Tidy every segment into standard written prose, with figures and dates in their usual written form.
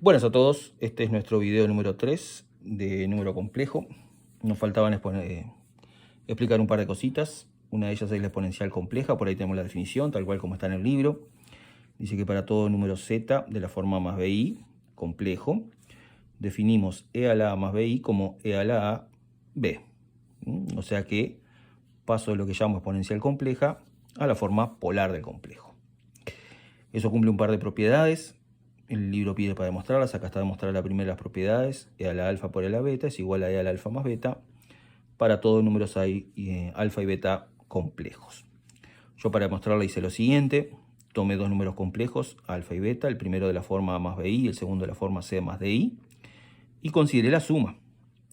Buenas a todos, este es nuestro video número 3 de número complejo. Nos faltaban explicar un par de cositas. Una de ellas es la exponencial compleja, por ahí tenemos la definición, tal cual como está en el libro. Dice que para todo número z de la forma más bi, complejo, definimos e a la a más bi como e a la a b. O sea que paso de lo que llamo exponencial compleja a la forma polar del complejo. Eso cumple un par de propiedades. El libro pide para demostrarlas. Acá está demostrada la primera de las propiedades. E a la alfa por e a la beta es igual a e a la alfa más beta para todos números alfa y beta complejos. Yo para demostrarla hice lo siguiente. Tomé dos números complejos, alfa y beta, el primero de la forma a más bi y el segundo de la forma c más di, y consideré la suma.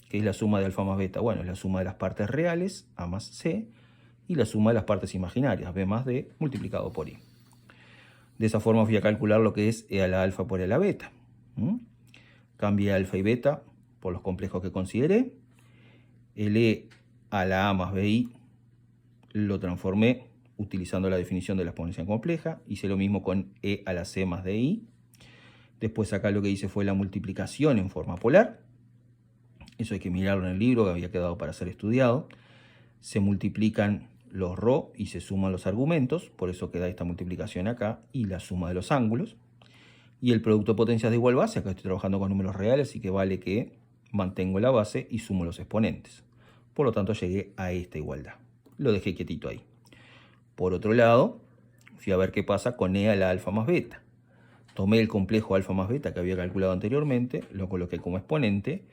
¿Qué es la suma de alfa más beta? Bueno, es la suma de las partes reales, a más c, y la suma de las partes imaginarias, b más d, multiplicado por i. De esa forma voy a calcular lo que es e a la alfa por e a la beta. Cambié alfa y beta por los complejos que consideré. El e a la a más bi lo transformé utilizando la definición de la exponencial compleja. Hice lo mismo con e a la c más di. Después acá lo que hice fue la multiplicación en forma polar. Eso hay que mirarlo en el libro, que había quedado para ser estudiado. Se multiplican los ρ y se suman los argumentos, por eso queda esta multiplicación acá, y la suma de los ángulos. Y el producto de potencias de igual base, acá estoy trabajando con números reales, así que vale que mantengo la base y sumo los exponentes. Por lo tanto llegué a esta igualdad. Lo dejé quietito ahí. Por otro lado, fui a ver qué pasa con e a la alfa más beta. Tomé el complejo alfa más beta que había calculado anteriormente, lo coloqué como exponente,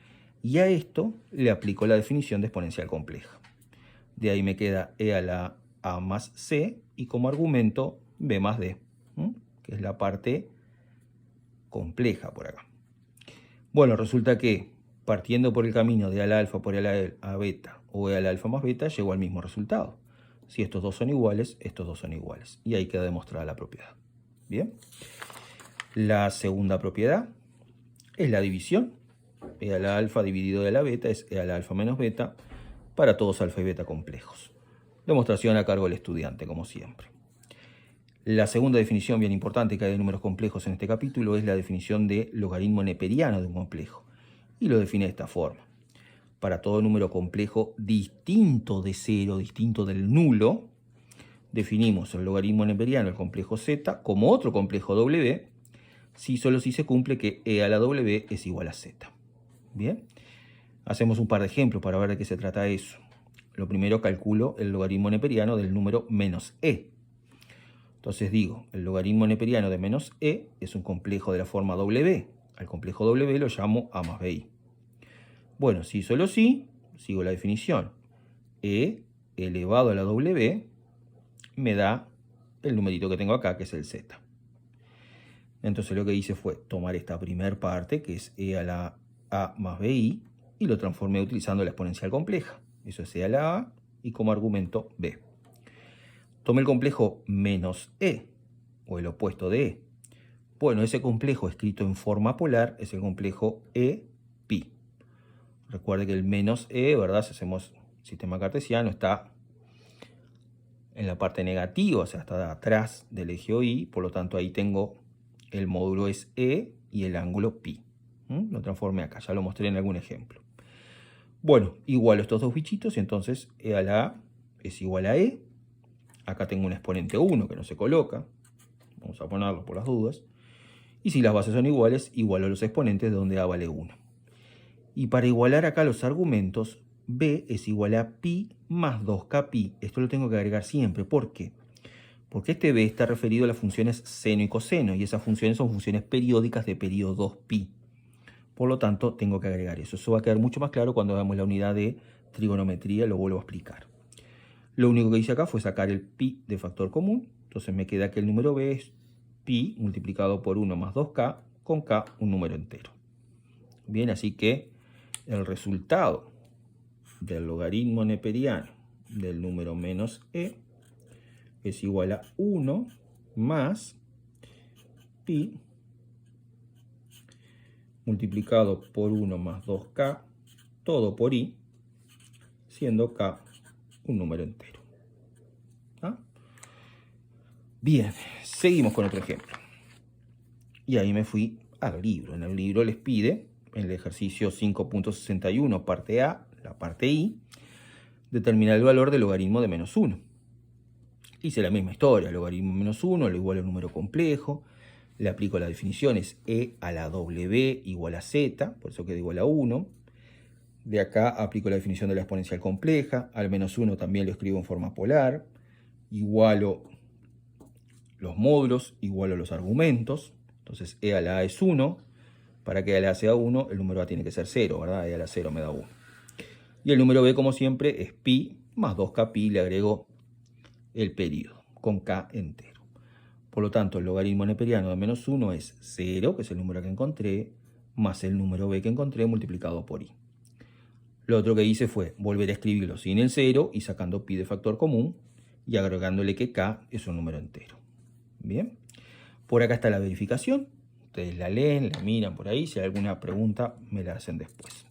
y a esto le aplico la definición de exponencial compleja. De ahí me queda e a la a más c y como argumento b más d, que es la parte compleja por acá. Bueno, resulta que partiendo por el camino de e a la alfa por e a la a beta o e a la alfa más beta, llego al mismo resultado. Si estos dos son iguales, estos dos son iguales. Y ahí queda demostrada la propiedad. Bien. La segunda propiedad es la división. E a la alfa dividido e a la beta es e a la alfa menos beta para todos alfa y beta complejos. Demostración a cargo del estudiante, como siempre. La segunda definición bien importante que hay de números complejos en este capítulo es la definición de logaritmo neperiano de un complejo. Y lo define de esta forma. Para todo número complejo distinto de cero, distinto del nulo, definimos el logaritmo neperiano del complejo z como otro complejo w, solo si se cumple que e a la w es igual a z. Bien. Hacemos un par de ejemplos para ver de qué se trata eso. Lo primero, calculo el logaritmo neperiano del número menos e. Entonces digo, el logaritmo neperiano de menos e es un complejo de la forma w. Al complejo w lo llamo a más bi. Bueno, si solo sí, sigo la definición. E elevado a la w me da el numerito que tengo acá, que es el z. Entonces lo que hice fue tomar esta primera parte, que es e a la a más bi, y lo transformé utilizando la exponencial compleja. Eso es e a la a y como argumento b. Tomé el complejo menos e, o el opuesto de e. Bueno, ese complejo escrito en forma polar es el complejo e pi. Recuerde que el menos e, ¿verdad? Si hacemos sistema cartesiano, está en la parte negativa, o sea, está atrás del eje OI, por lo tanto ahí tengo el módulo es e y el ángulo pi. Lo transformé acá, ya lo mostré en algún ejemplo. Bueno, igualo estos dos bichitos y entonces e a la a es igual a e. Acá tengo un exponente 1 que no se coloca. Vamos a ponerlo por las dudas. Y si las bases son iguales, igualo los exponentes de donde a vale 1. Y para igualar acá los argumentos, b es igual a pi más 2k pi. Esto lo tengo que agregar siempre. ¿Por qué? Porque este b está referido a las funciones seno y coseno. Y esas funciones son funciones periódicas de periodo 2pi. Por lo tanto, tengo que agregar eso. Eso va a quedar mucho más claro cuando hagamos la unidad de trigonometría. Lo vuelvo a explicar. Lo único que hice acá fue sacar el pi de factor común. Entonces me queda que el número b es pi multiplicado por 1 más 2k, con k un número entero. Bien, así que el resultado del logaritmo neperiano del número menos e es igual a 1 más pi multiplicado por 1 más 2k, todo por i, siendo k un número entero. ¿Ah? Bien, seguimos con otro ejemplo. Y ahí me fui al libro. En el libro les pide, en el ejercicio 5.61, parte A, la parte I, determinar el valor del logaritmo de menos 1. Hice la misma historia, logaritmo de menos 1 lo igual a un número complejo. Le aplico las definiciones, e a la w igual a z, por eso queda igual a 1. De acá aplico la definición de la exponencial compleja, al menos 1 también lo escribo en forma polar, igualo los módulos, igualo los argumentos, entonces e a la a es 1, para que e a la a sea 1, el número a tiene que ser 0, ¿verdad? E a la 0 me da 1. Y el número b, como siempre, es pi más 2k pi, le agrego el periodo, con k entero. Por lo tanto, el logaritmo neperiano de menos 1 es 0, que es el número que encontré, más el número b que encontré multiplicado por i. Lo otro que hice fue volver a escribirlo sin el 0 y sacando pi de factor común y agregándole que k es un número entero. Bien, por acá está la verificación. Ustedes la leen, la miran por ahí. Si hay alguna pregunta, me la hacen después.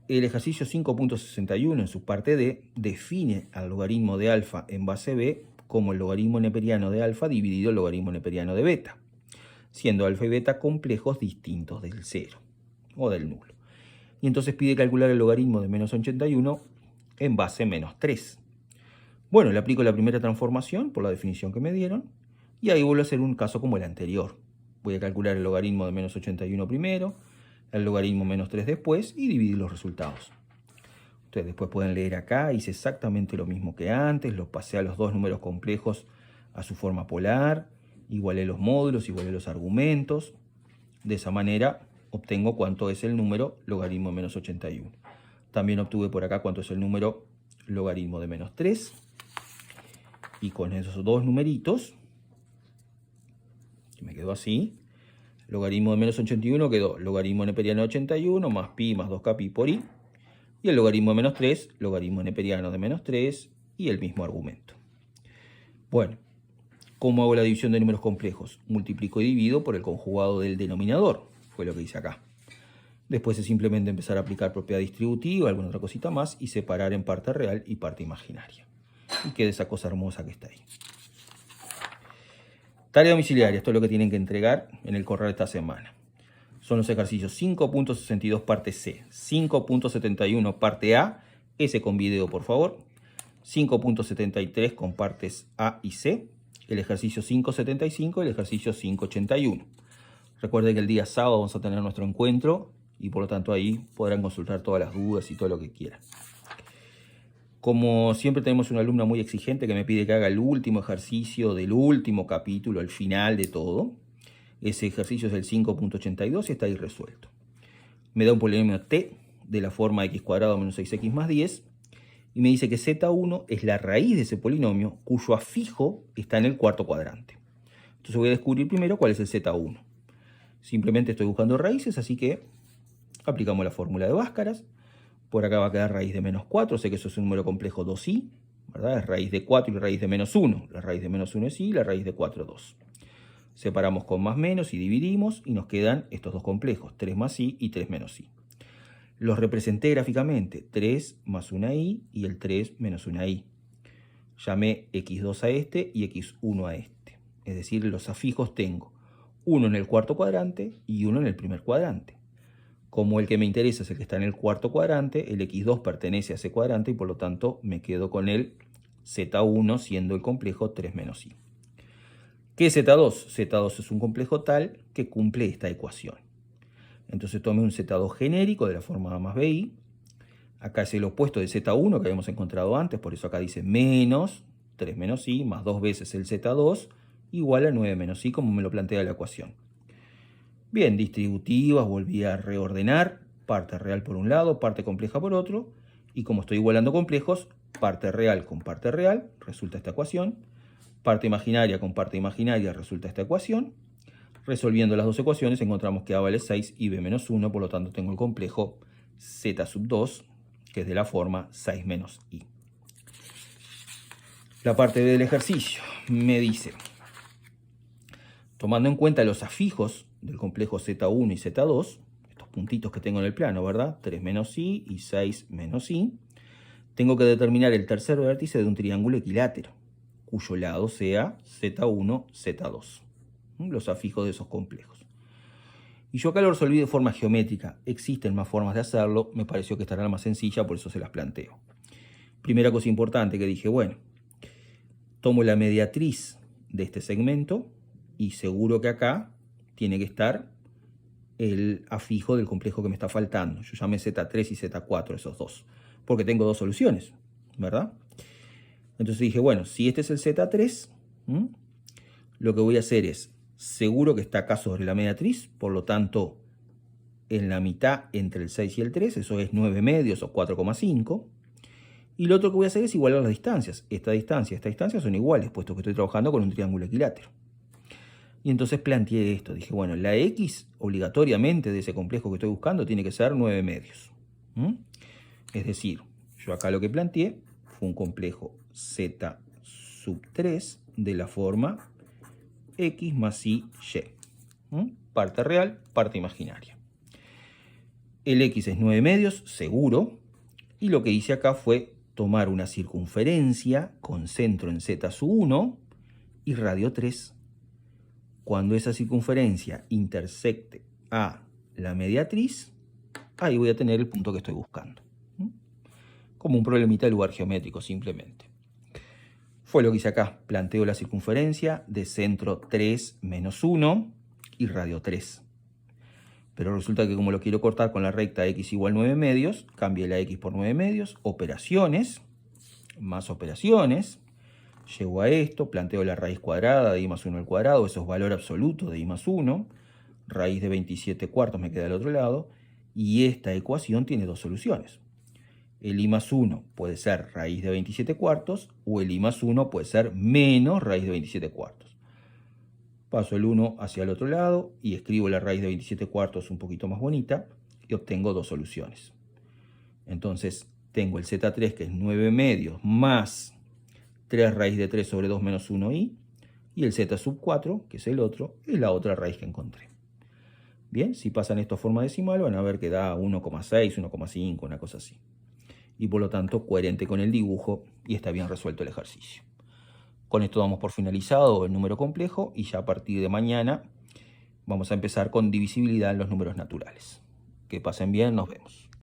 El ejercicio 5.61 en su parte D define al logaritmo de alfa en base B como el logaritmo neperiano de alfa dividido el logaritmo neperiano de beta, siendo alfa y beta complejos distintos del 0 o del nulo. Y entonces pide calcular el logaritmo de menos 81 en base menos 3. Bueno, le aplico la primera transformación por la definición que me dieron y ahí vuelvo a hacer un caso como el anterior. Voy a calcular el logaritmo de menos 81 primero, el logaritmo menos 3 después y dividir los resultados. Ustedes después pueden leer acá, hice exactamente lo mismo que antes, los pasé a los dos números complejos a su forma polar, igualé los módulos, igualé los argumentos. De esa manera obtengo cuánto es el número logaritmo de menos 81. También obtuve por acá cuánto es el número logaritmo de menos 3. Y con esos dos numeritos, que me quedó así, logaritmo de menos 81 quedó logaritmo neperiano de 81 más pi más 2k pi por i. Y el logaritmo de menos 3, logaritmo neperiano de menos 3 y el mismo argumento. Bueno, ¿cómo hago la división de números complejos? Multiplico y divido por el conjugado del denominador. Fue lo que hice acá. Después es simplemente empezar a aplicar propiedad distributiva, alguna otra cosita más, y separar en parte real y parte imaginaria. Y queda esa cosa hermosa que está ahí. Tarea domiciliaria, esto es lo que tienen que entregar en el correo de esta semana. Son los ejercicios 5.62 parte C, 5.71 parte A, ese con video por favor, 5.73 con partes A y C, el ejercicio 5.75 y el ejercicio 5.81. Recuerden que el día sábado vamos a tener nuestro encuentro y por lo tanto ahí podrán consultar todas las dudas y todo lo que quieran. Como siempre tenemos una alumna muy exigente que me pide que haga el último ejercicio del último capítulo, el final de todo. Ese ejercicio es el 5.82 y está ahí resuelto. Me da un polinomio t de la forma x cuadrado menos 6x más 10 y me dice que z1 es la raíz de ese polinomio cuyo afijo está en el cuarto cuadrante. Entonces voy a descubrir primero cuál es el z1. Simplemente estoy buscando raíces, así que aplicamos la fórmula de Bhaskara. Por acá va a quedar raíz de menos 4, sé que eso es un número complejo 2i, ¿verdad? Es raíz de 4 y raíz de menos 1. La raíz de menos 1 es i, la raíz de 4 es 2. Separamos con más menos y dividimos y nos quedan estos dos complejos, 3 más i y 3 menos i. Los representé gráficamente, 3 más 1i y el 3 menos 1i. Llamé x2 a este y x1 a este. Es decir, los afijos tengo uno en el cuarto cuadrante y uno en el primer cuadrante. Como el que me interesa es el que está en el cuarto cuadrante, el x2 pertenece a ese cuadrante y por lo tanto me quedo con el z1 siendo el complejo 3 menos i. ¿Qué es Z2? Z2 es un complejo tal que cumple esta ecuación. Entonces tome un Z2 genérico de la forma A más BI. Acá es el opuesto de Z1 que habíamos encontrado antes, por eso acá dice menos 3 menos I más 2 veces el Z2 igual a 9 menos I como me lo plantea la ecuación. Bien, distributivas, volví a reordenar, parte real por un lado, parte compleja por otro, y como estoy igualando complejos, parte real con parte real, resulta esta ecuación. Parte imaginaria con parte imaginaria resulta esta ecuación. Resolviendo las dos ecuaciones encontramos que A vale 6 y B menos 1, por lo tanto tengo el complejo Z sub 2, que es de la forma 6 menos I. La parte del ejercicio me dice, tomando en cuenta los afijos del complejo Z1 y Z2, estos puntitos que tengo en el plano, ¿verdad? 3 menos I y 6 menos I, tengo que determinar el tercer vértice de un triángulo equilátero, cuyo lado sea Z1, Z2. los afijos de esos complejos. Y yo acá lo resolví de forma geométrica. Existen más formas de hacerlo, me pareció que esta era la más sencilla, por eso se las planteo. Primera cosa importante que dije, bueno, tomo la mediatriz de este segmento y seguro que acá tiene que estar el afijo del complejo que me está faltando. Yo llamé Z3 y Z4, esos dos, porque tengo dos soluciones, ¿verdad? Entonces dije, bueno, si este es el Z3, lo que voy a hacer es, seguro que está acá sobre la mediatriz, por lo tanto, en la mitad entre el 6 y el 3, eso es 9 medios o 4,5. Y lo otro que voy a hacer es igualar las distancias. Esta distancia y esta distancia son iguales, puesto que estoy trabajando con un triángulo equilátero. Y entonces planteé esto. Dije, bueno, la X obligatoriamente de ese complejo que estoy buscando tiene que ser 9 medios. Es decir, yo acá lo que planteé fue un complejo Z sub 3 de la forma X más Y, Y. Parte real, parte imaginaria. El X es 9 medios, seguro. Y lo que hice acá fue tomar una circunferencia con centro en Z sub 1 y radio 3. Cuando esa circunferencia intersecte a la mediatriz, ahí voy a tener el punto que estoy buscando. Como un problemita de lugar geométrico, simplemente. Fue lo que hice acá. Planteo la circunferencia de centro 3 menos 1 y radio 3. Pero resulta que como lo quiero cortar con la recta x igual 9 medios, cambié la x por 9 medios, operaciones, más operaciones, llego a esto, planteo la raíz cuadrada de i más 1 al cuadrado, eso es valor absoluto de i más 1, raíz de 27 cuartos me queda al otro lado, y esta ecuación tiene dos soluciones. El i más 1 puede ser raíz de 27 cuartos, o el i más 1 puede ser menos raíz de 27 cuartos. Paso el 1 hacia el otro lado y escribo la raíz de 27 cuartos un poquito más bonita y obtengo dos soluciones. Entonces tengo el Z3 que es 9 medios más 3 raíz de 3 sobre 2 menos 1i y el Z sub 4, que es el otro, es la otra raíz que encontré. Bien, si pasan esto a forma decimal van a ver que da 1,6, 1,5, una cosa así. Y por lo tanto coherente con el dibujo y está bien resuelto el ejercicio. Con esto damos por finalizado el número complejo y ya a partir de mañana vamos a empezar con divisibilidad en los números naturales. Que pasen bien, nos vemos.